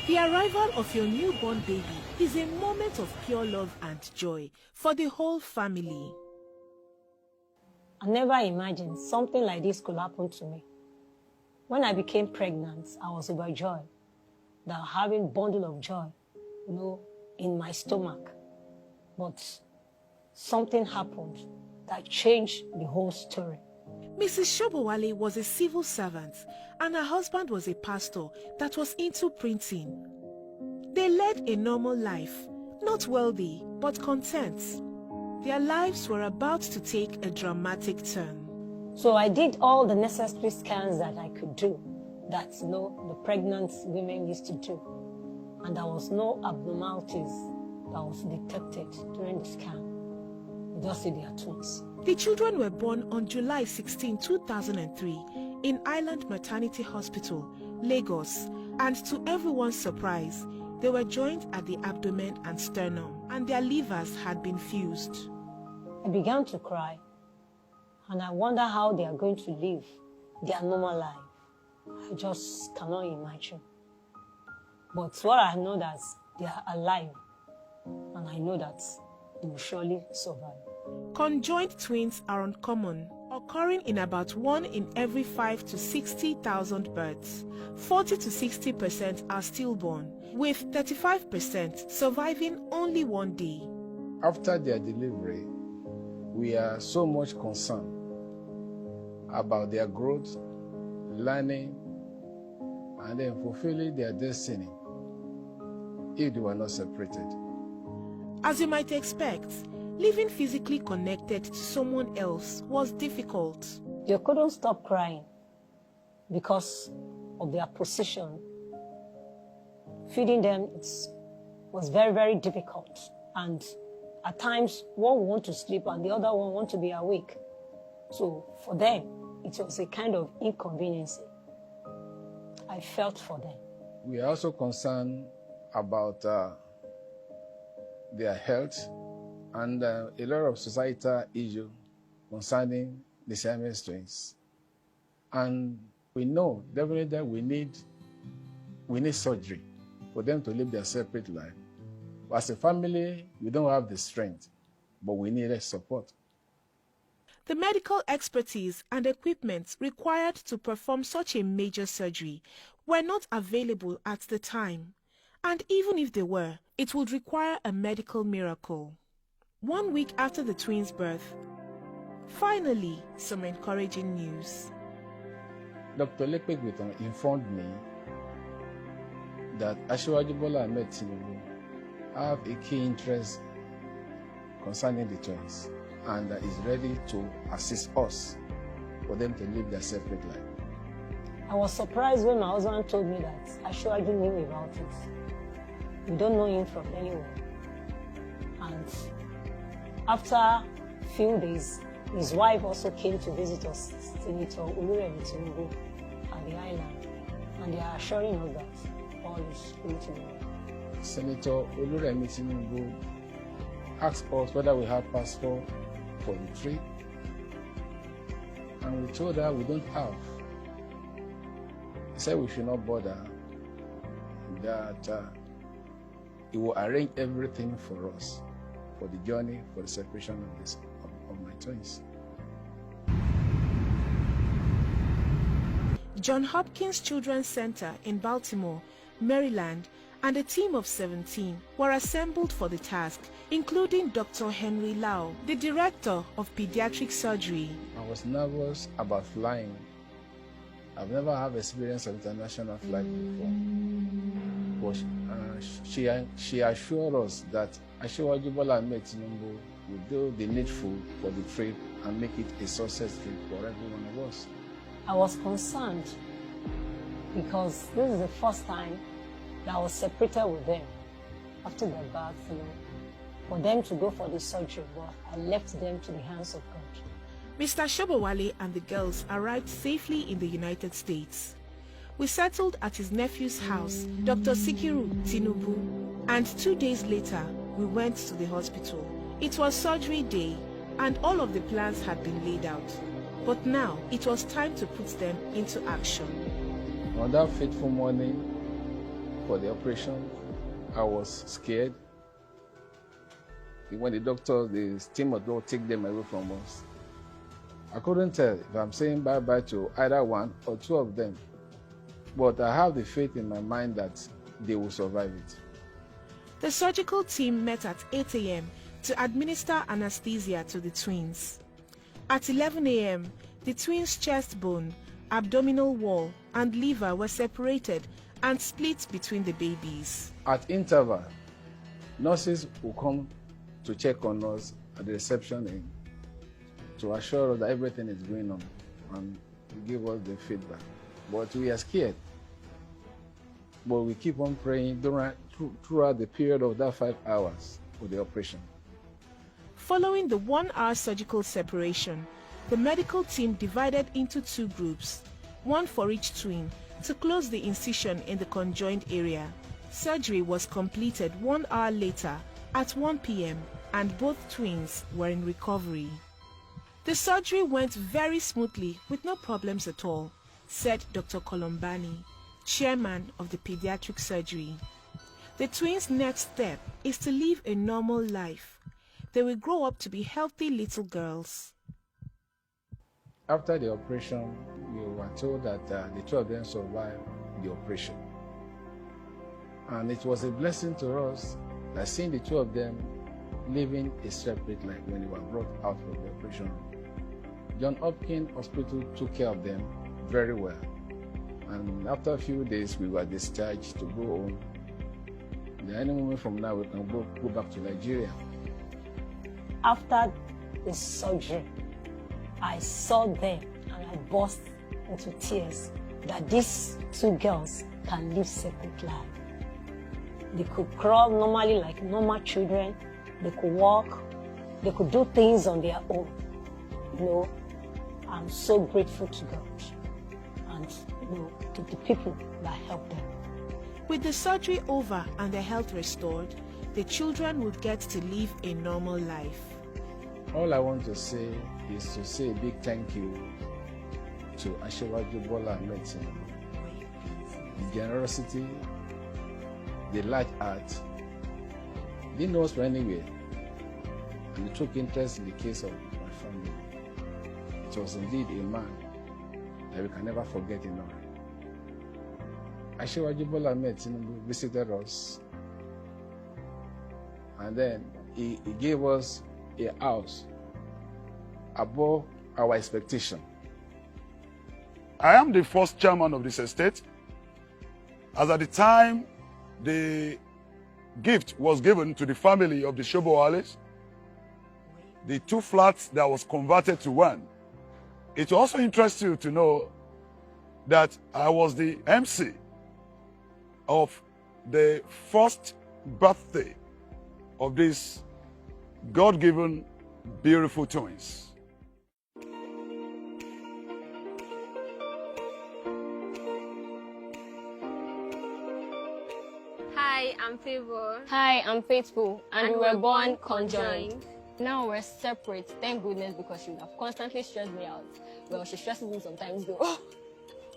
The arrival of your newborn baby is a moment of pure love and joy for the whole family. I never imagined something like this could happen to me. When I became pregnant, I was overjoyed that having a bundle of joy, in my stomach. But something happened that changed the whole story. Mrs. Shobowale was a civil servant and her husband was a pastor that was into printing. They led a normal life, not wealthy, but content. Their lives were about to take a dramatic turn. So I did all the necessary scans that I could do, that the pregnant women used to do. And there was no abnormalities that was detected during the scan. We just said they are twins. The children were born on July 16, 2003 in Island Maternity Hospital, Lagos, and to everyone's surprise, they were joined at the abdomen and sternum, and their livers had been fused. I began to cry, and I wonder how they are going to live their normal life. I just cannot imagine. But what I know that they are alive, and I know that they will surely survive. Conjoined twins are uncommon, occurring in about 1 in every 5 to 60,000 births. 40 to 60% are stillborn, with 35% surviving only 1 day. After their delivery, we are so much concerned about their growth, learning, and then fulfilling their destiny if they were not separated. As you might expect, living physically connected to someone else was difficult. They couldn't stop crying because of their position. Feeding them was very, very difficult. And at times, one would want to sleep and the other one want to be awake. So for them, it was a kind of inconvenience. I felt for them. We are also concerned about their health and a lot of societal issues concerning the Siamese twins. And we know definitely that we need surgery for them to live their separate life. As a family, we don't have the strength, but we needed support. The medical expertise and equipment required to perform such a major surgery were not available at the time. And even if they were, it would require a medical miracle. 1 week after the twins' birth, finally, some encouraging news. Dr. Lekpegwiton informed me that Asiwaju Remi Tinubu have a key interest concerning the twins and is ready to assist us for them to live their separate life. I was surprised when my husband told me that Asiwaju knew about it. We don't know him from anywhere. And after a few days, his wife also came to visit us, Senator Remi Tinubu, at the island, and they are assuring us that all is going to be well. Senator Remi Tinubu asked us whether we have passport for the trip, and we told her we don't have. He said we should not bother, that he will arrange everything for us for the journey, for the separation of my twins. John Hopkins Children's Center in Baltimore, Maryland, and a team of 17 were assembled for the task, including Dr. Henry Lau, the director of pediatric surgery. I was nervous about flying. I've never had experience of international flight before. But she assured us that Asiwaju Remi Tinubu will do the needful for the trip and make it a success trip for every one of us. I was concerned because this is the first time that I was separated with them after their birth, for them to go for the surgery, but I left them to the hands of God. Mr. Shobowale and the girls arrived safely in the United States. We settled at his nephew's house, Dr. Sikiru Tinubu, and 2 days later, we went to the hospital. It was surgery day, and all of the plans had been laid out. But now, it was time to put them into action. On that fateful morning, for the operation, I was scared. When the team of doctors take them away from us, I couldn't tell if I'm saying bye-bye to either one or two of them. But I have the faith in my mind that they will survive it. The surgical team met at 8 a.m. to administer anesthesia to the twins. At 11 a.m., the twins' chest bone, abdominal wall, and liver were separated and split between the babies. At interval, nurses will come to check on us at the reception end to assure us that everything is going on and give us the feedback. But we are scared. But we keep on praying throughout the period of that 5 hours for the operation. Following the 1-hour surgical separation, the medical team divided into 2 groups, one for each twin, to close the incision in the conjoined area. Surgery was completed 1 hour later at 1 p.m. and both twins were in recovery. The surgery went very smoothly with no problems at all, said Dr. Colombani, chairman of the pediatric surgery. The twins' next step is to live a normal life. They will grow up to be healthy little girls. After the operation, we were told that the 2 of them survived the operation. And it was a blessing to us that seeing the 2 of them living a separate life when they were brought out of the operation. John Hopkins Hospital took care of them very well. And after a few days, we were discharged to go home. Any moment from now, we can go back to Nigeria. After the surgery, I saw them and I burst into tears that these 2 girls can live separate lives. They could crawl normally like normal children. They could walk. They could do things on their own. You know, I'm so grateful to God and to the people that helped them. With the surgery over and their health restored, the children would get to live a normal life. All I want to say is to say a big thank you to Asiwaju Bola Ahmed Tinubu. The generosity, the large heart, didn't know us from anywhere, and he took interest in the case of my family. It was indeed a man that we can never forget enough. Asiwaju Bola Ahmed Tinubu visited us, and then he gave us a house above our expectation. I am the first chairman of this estate. As at the time the gift was given to the family of the Shobowales, the 2 flats that was converted to 1. It will also interest you to know that I was the MC of the first birthday of these God-given beautiful twins. Hi, I'm Favor. Hi, I'm Faithful, and we were born conjoined. conjoined. Now we're separate, thank goodness, because she would have constantly stressed me out. Well, she stresses me sometimes though.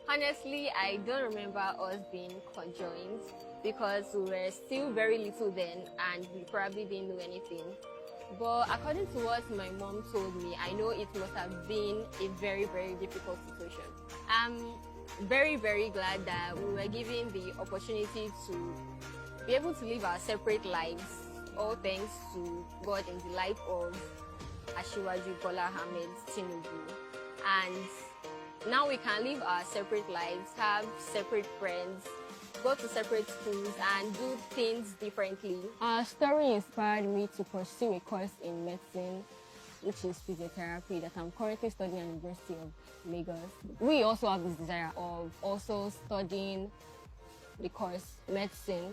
Honestly, I don't remember us being conjoined because we were still very little then and we probably didn't know anything. But according to what my mom told me, I know it must have been a very, very difficult situation. I'm very, very glad that we were given the opportunity to be able to live our separate lives, all thanks to God in the life of Asiwaju Bola Ahmed Tinubu. And now we can live our separate lives, have separate friends, go to separate schools, and do things differently. Our story inspired me to pursue a course in medicine, which is physiotherapy, that I'm currently studying at the University of Lagos. We also have this desire of also studying the course medicine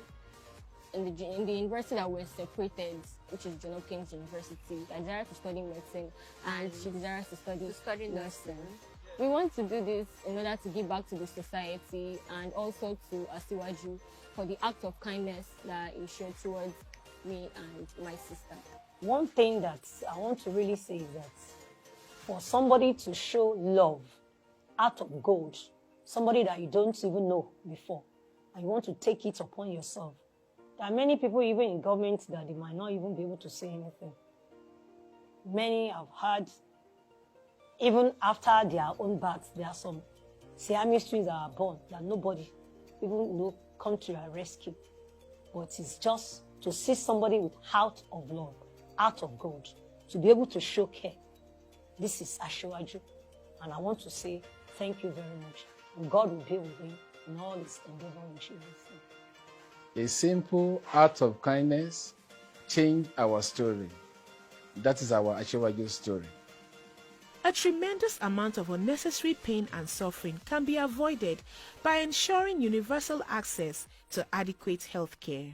in the university that we're separated, which is John Hopkins University. I desire to study medicine, and she desires to study nursing. We want to do this in order to give back to the society and also to Asiwaju for the act of kindness that he showed towards me and my sister. One thing that I want to really say is that for somebody to show love out of gold, somebody that you don't even know before, and you want to take it upon yourself. There are many people even in government that they might not even be able to say anything. Many have had, even after their own births, there are some Siamese twins that are born that nobody even come to your rescue. But it's just to see somebody with heart of love, heart of gold, to be able to show care. This is Asiwaju, and I want to say thank you very much. And God will be with him in all his endeavor in Jesus' name. A simple act of kindness changed our story. That is our Asiwaju story. A tremendous amount of unnecessary pain and suffering can be avoided by ensuring universal access to adequate health care.